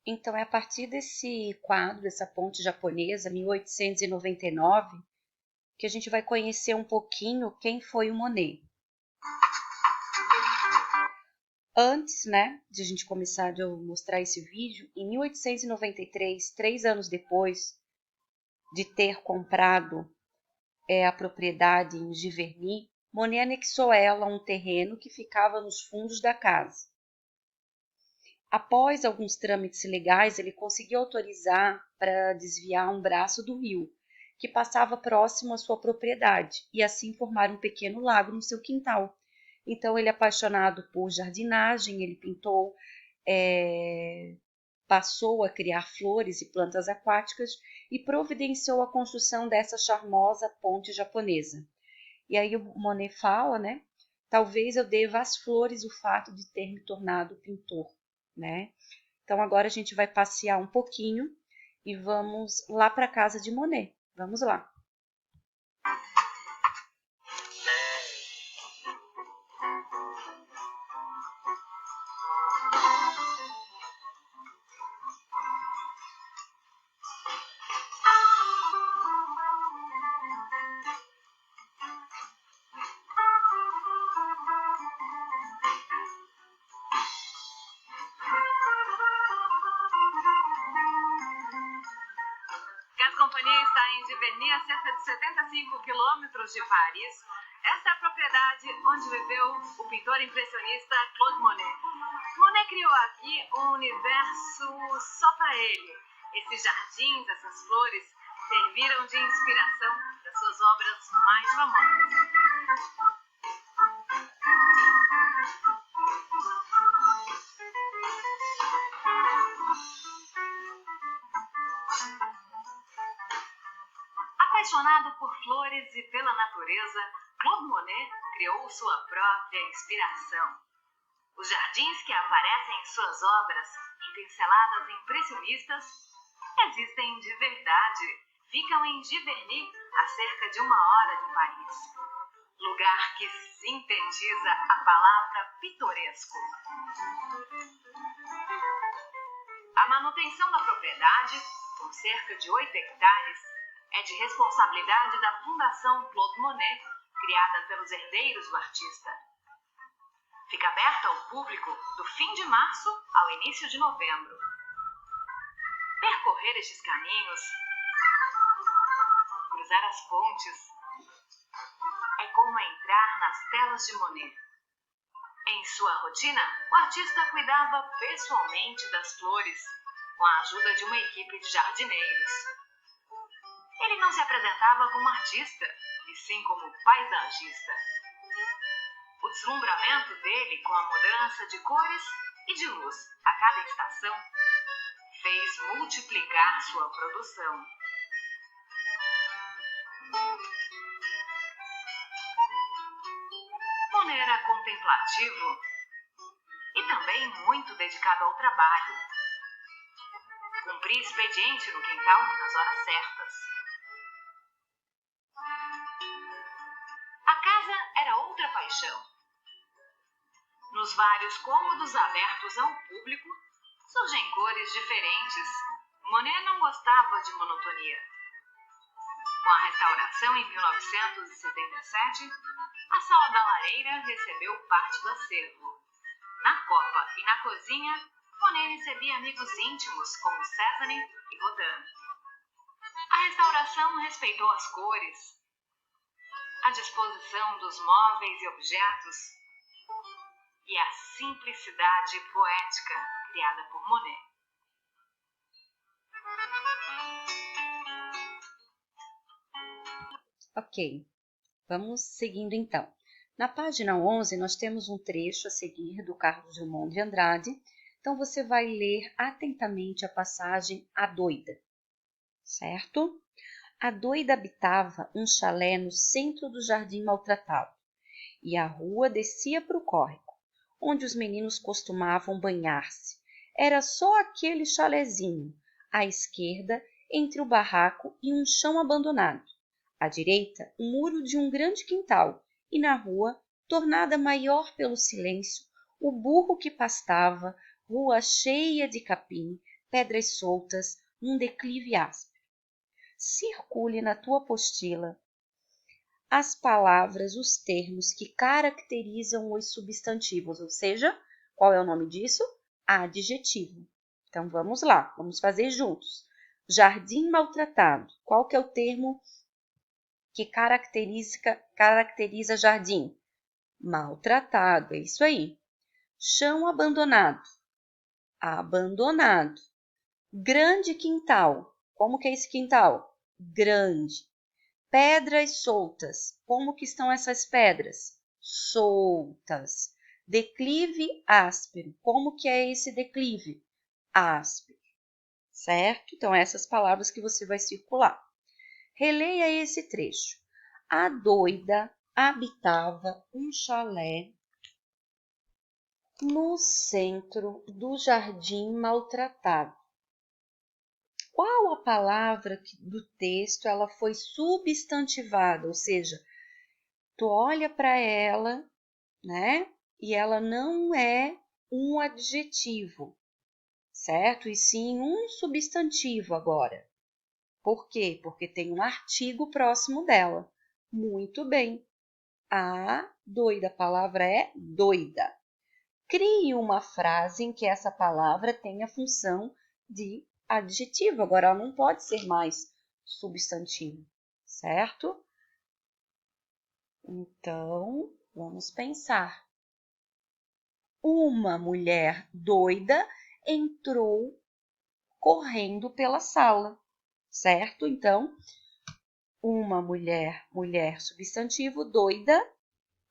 Então, é a partir desse quadro, dessa ponte japonesa, 1899, que a gente vai conhecer um pouquinho quem foi o Monet. Antes, de a gente começar a mostrar esse vídeo, em 1893, 3 anos depois de ter comprado a propriedade em Giverny, Monet anexou a ela um terreno que ficava nos fundos da casa. Após alguns trâmites legais, ele conseguiu autorizar para desviar um braço do rio, que passava próximo à sua propriedade, e assim formar um pequeno lago no seu quintal. Então, ele, apaixonado por jardinagem, ele pintou, passou a criar flores e plantas aquáticas e providenciou a construção dessa charmosa ponte japonesa. E aí o Monet fala, talvez eu deva às flores o fato de ter me tornado pintor, Então agora a gente vai passear um pouquinho e vamos lá para a casa de Monet. Vamos lá. Companhia está em Giverny, a cerca de 75 quilômetros de Paris. Esta é a propriedade onde viveu o pintor impressionista Claude Monet. Monet criou aqui um universo só para ele. Esses jardins, essas flores, serviram de inspiração das suas obras mais famosas. Apaixonado por flores e pela natureza, Claude Monet criou sua própria inspiração. Os jardins que aparecem em suas obras, em pinceladas impressionistas, existem de verdade. Ficam em Giverny, a cerca de 1 hora de Paris. Lugar que sintetiza a palavra pitoresco. A manutenção da propriedade, com cerca de 8 hectares, é de responsabilidade da Fundação Claude Monet, criada pelos herdeiros do artista. Fica aberta ao público do fim de março ao início de novembro. Percorrer estes caminhos, cruzar as pontes, é como entrar nas telas de Monet. Em sua rotina, o artista cuidava pessoalmente das flores, com a ajuda de uma equipe de jardineiros. Ele não se apresentava como artista, e sim como paisagista. O deslumbramento dele com a mudança de cores e de luz a cada estação fez multiplicar sua produção. Monet era contemplativo e também muito dedicado ao trabalho. Cumpria expediente no quintal nas horas certas. A casa era outra paixão. Nos vários cômodos abertos ao público, surgem cores diferentes. Monet não gostava de monotonia. Com a restauração em 1977, a Sala da Lareira recebeu parte do acervo. Na copa e na cozinha, Monet recebia amigos íntimos como Cézanne e Rodin. A restauração respeitou as cores, a disposição dos móveis e objetos e a simplicidade poética criada por Monet. Ok, vamos seguindo então. Na página 11, nós temos um trecho a seguir do Carlos Drummond de Andrade. Então, você vai ler atentamente a passagem A Doida, certo? A doida habitava um chalé no centro do jardim maltratado, e a rua descia para o córrego, onde os meninos costumavam banhar-se. Era só aquele chalézinho, à esquerda, entre o barraco e um chão abandonado. À direita, o muro de um grande quintal, e na rua, tornada maior pelo silêncio, o burro que pastava, rua cheia de capim, pedras soltas, um declive áspero. Circule na tua apostila as palavras, os termos que caracterizam os substantivos, ou seja, qual é o nome disso? Adjetivo. Então, vamos lá, vamos fazer juntos. Jardim maltratado. Qual que é o termo que caracteriza jardim? Maltratado, é isso aí. Chão abandonado. Abandonado. Grande quintal. Como que é esse quintal? Grande. Pedras soltas. Como que estão essas pedras? Soltas. Declive áspero. Como que é esse declive? Áspero. Certo? Então, essas palavras que você vai circular. Releia esse trecho. A doida habitava um chalé no centro do jardim maltratado. Qual a palavra do texto ela foi substantivada? Ou seja, tu olha para ela, né? E ela não é um adjetivo, certo? E sim um substantivo agora. Por quê? Porque tem um artigo próximo dela. Muito bem. A doida, a palavra é doida. Crie uma frase em que essa palavra tenha função de adjetivo. Agora, ela não pode ser mais substantivo, certo? Então, vamos pensar. Uma mulher doida entrou correndo pela sala, certo? Então, uma mulher, mulher substantivo, doida,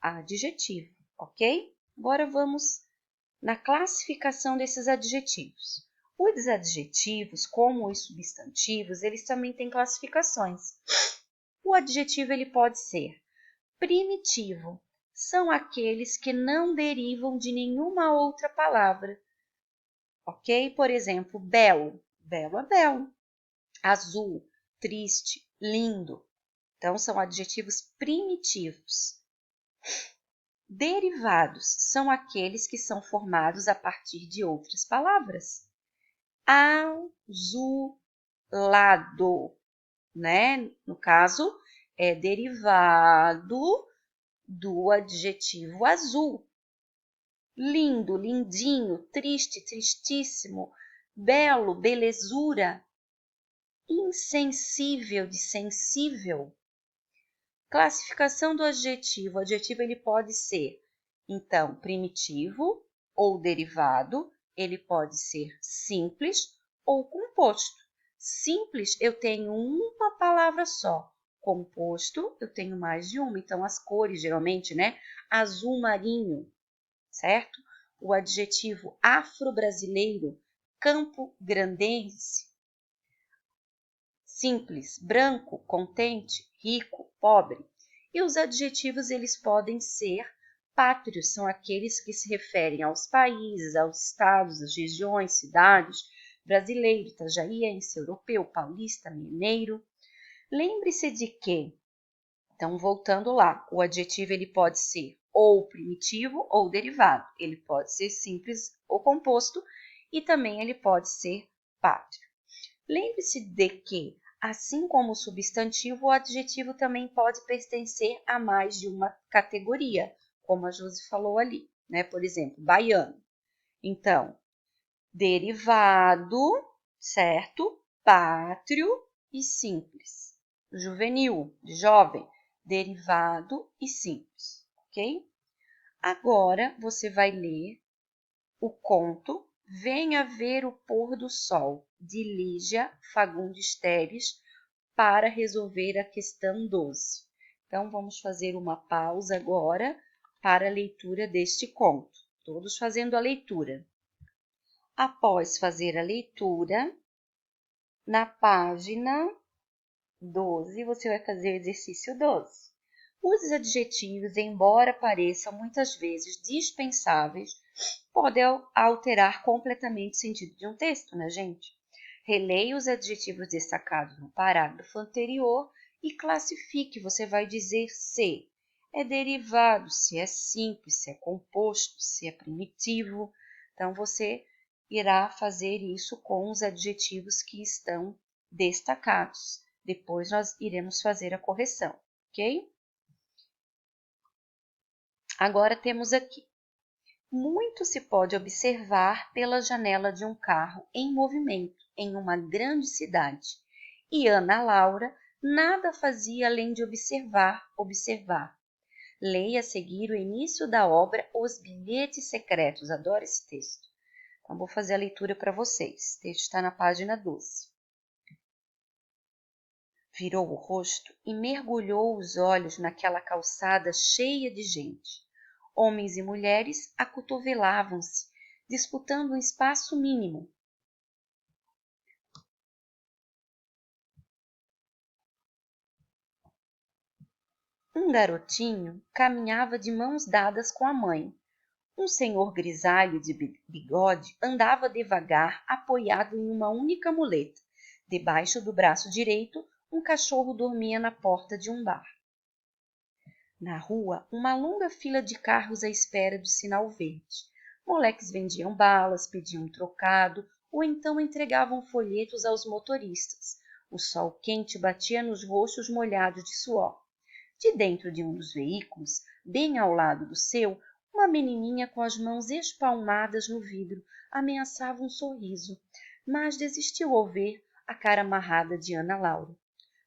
adjetivo, ok? Agora vamos na classificação desses adjetivos. Os adjetivos, como os substantivos, eles também têm classificações. O adjetivo ele pode ser primitivo, são aqueles que não derivam de nenhuma outra palavra, ok? Por exemplo, belo, belo é belo, azul, triste, lindo. Então, são adjetivos primitivos. Derivados são aqueles que são formados a partir de outras palavras. Azulado, né? No caso, é derivado do adjetivo azul. Lindo, lindinho, triste, tristíssimo, belo, belezura. Insensível, de sensível. Classificação do adjetivo. O adjetivo ele pode ser, então, primitivo ou derivado. Ele pode ser simples ou composto. Simples, eu tenho uma palavra só. Composto, eu tenho mais de uma. Então, as cores, geralmente, né? Azul marinho, certo? O adjetivo afro-brasileiro, campo-grandense. Simples, branco, contente, rico, pobre. E os adjetivos, eles podem ser pátrios, são aqueles que se referem aos países, aos estados, às regiões, cidades, brasileiro, itajaíense, europeu, paulista, mineiro. Lembre-se de que, então voltando lá, o adjetivo ele pode ser ou primitivo ou derivado, ele pode ser simples ou composto e também ele pode ser pátrio. Lembre-se de que, assim como o substantivo, o adjetivo também pode pertencer a mais de uma categoria, como a Josi falou ali, né? Por exemplo, baiano. Então, derivado, certo? Pátrio e simples. Juvenil, jovem, derivado e simples, ok? Agora, você vai ler o conto Venha Ver o Pôr do Sol, de Lígia Fagundes Teres, para resolver a questão 12. Então, vamos fazer uma pausa agora para a leitura deste conto. Todos fazendo a leitura. Após fazer a leitura, na página 12, você vai fazer o exercício 12. Os adjetivos, embora pareçam muitas vezes dispensáveis, podem alterar completamente o sentido de um texto, né, gente? Releia os adjetivos destacados no parágrafo anterior e classifique. Você vai dizer se é derivado, se é simples, se é composto, se é primitivo. Então, você irá fazer isso com os adjetivos que estão destacados. Depois nós iremos fazer a correção, ok? Agora temos aqui. Muito se pode observar pela janela de um carro em movimento em uma grande cidade. E Ana Laura nada fazia além de observar. Leia a seguir o início da obra Os Bilhetes Secretos. Adoro esse texto. Então, vou fazer a leitura para vocês. O texto está na página 12. Virou o rosto e mergulhou os olhos naquela calçada cheia de gente. Homens e mulheres acotovelavam-se, disputando um espaço mínimo. Um garotinho caminhava de mãos dadas com a mãe. Um senhor grisalho de bigode andava devagar, apoiado em uma única muleta. Debaixo do braço direito, um cachorro dormia na porta de um bar. Na rua, uma longa fila de carros à espera do sinal verde. Moleques vendiam balas, pediam um trocado ou então entregavam folhetos aos motoristas. O sol quente batia nos rostos molhados de suor. De dentro de um dos veículos, bem ao lado do seu, uma menininha com as mãos espalmadas no vidro ameaçava um sorriso, mas desistiu ao ver a cara amarrada de Ana Laura.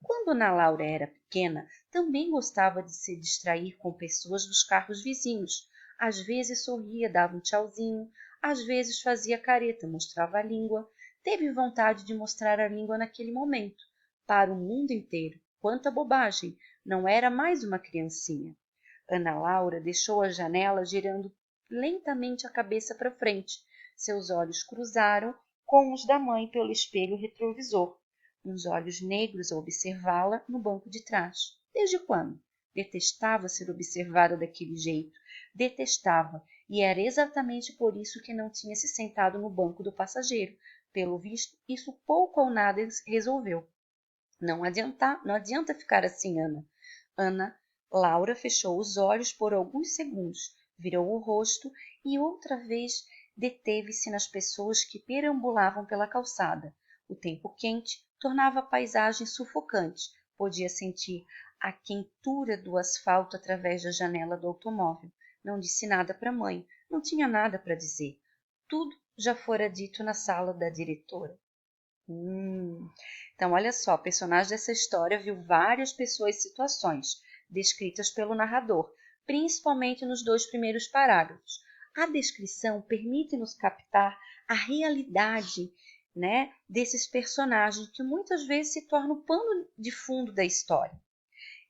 Quando Ana Laura era pequena, também gostava de se distrair com pessoas dos carros vizinhos. Às vezes sorria, dava um tchauzinho, às vezes fazia careta, mostrava a língua. Teve vontade de mostrar a língua naquele momento, para o mundo inteiro. Quanta bobagem! Não era mais uma criancinha. Ana Laura deixou a janela girando lentamente a cabeça para frente. Seus olhos cruzaram com os da mãe pelo espelho retrovisor. Uns olhos negros a observá-la no banco de trás. Desde quando? Detestava ser observada daquele jeito. Detestava, e era exatamente por isso que não tinha se sentado no banco do passageiro. Pelo visto, isso pouco ou nada resolveu. Não adianta ficar assim, Ana. Ana Laura fechou os olhos por alguns segundos, virou o rosto e outra vez deteve-se nas pessoas que perambulavam pela calçada. O tempo quente tornava a paisagem sufocante. Podia sentir a quentura do asfalto através da janela do automóvel. Não disse nada para a mãe, não tinha nada para dizer. Tudo já fora dito na sala da diretora. Então, olha só, o personagem dessa história viu várias pessoas e situações descritas pelo narrador, principalmente nos 2 primeiros parágrafos. A descrição permite-nos captar a realidade, né, desses personagens que muitas vezes se tornam o pano de fundo da história.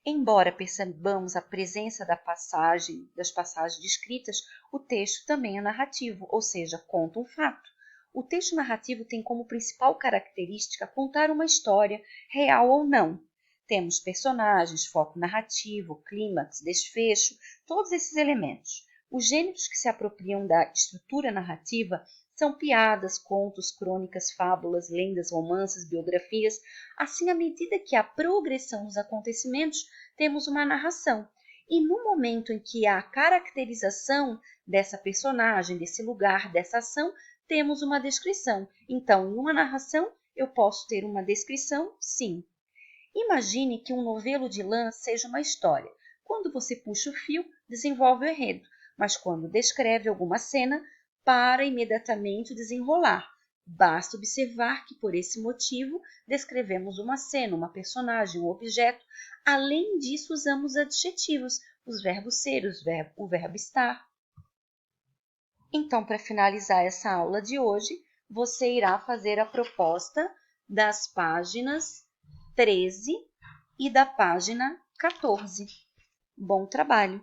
Embora percebamos a presença das passagens descritas, o texto também é narrativo, ou seja, conta um fato. O texto narrativo tem como principal característica contar uma história, real ou não. Temos personagens, foco narrativo, clímax, desfecho, todos esses elementos. Os gêneros que se apropriam da estrutura narrativa são piadas, contos, crônicas, fábulas, lendas, romances, biografias. Assim, à medida que há progressão nos acontecimentos, temos uma narração. E no momento em que há a caracterização dessa personagem, desse lugar, dessa ação, temos uma descrição. Então, em uma narração, eu posso ter uma descrição? Sim. Imagine que um novelo de lã seja uma história. Quando você puxa o fio, desenvolve o enredo, mas quando descreve alguma cena, para imediatamente o desenrolar. Basta observar que, por esse motivo, descrevemos uma cena, uma personagem, um objeto. Além disso, usamos adjetivos, os verbos ser, o verbo estar. Então, para finalizar essa aula de hoje, você irá fazer a proposta das páginas 13 e da página 14. Bom trabalho!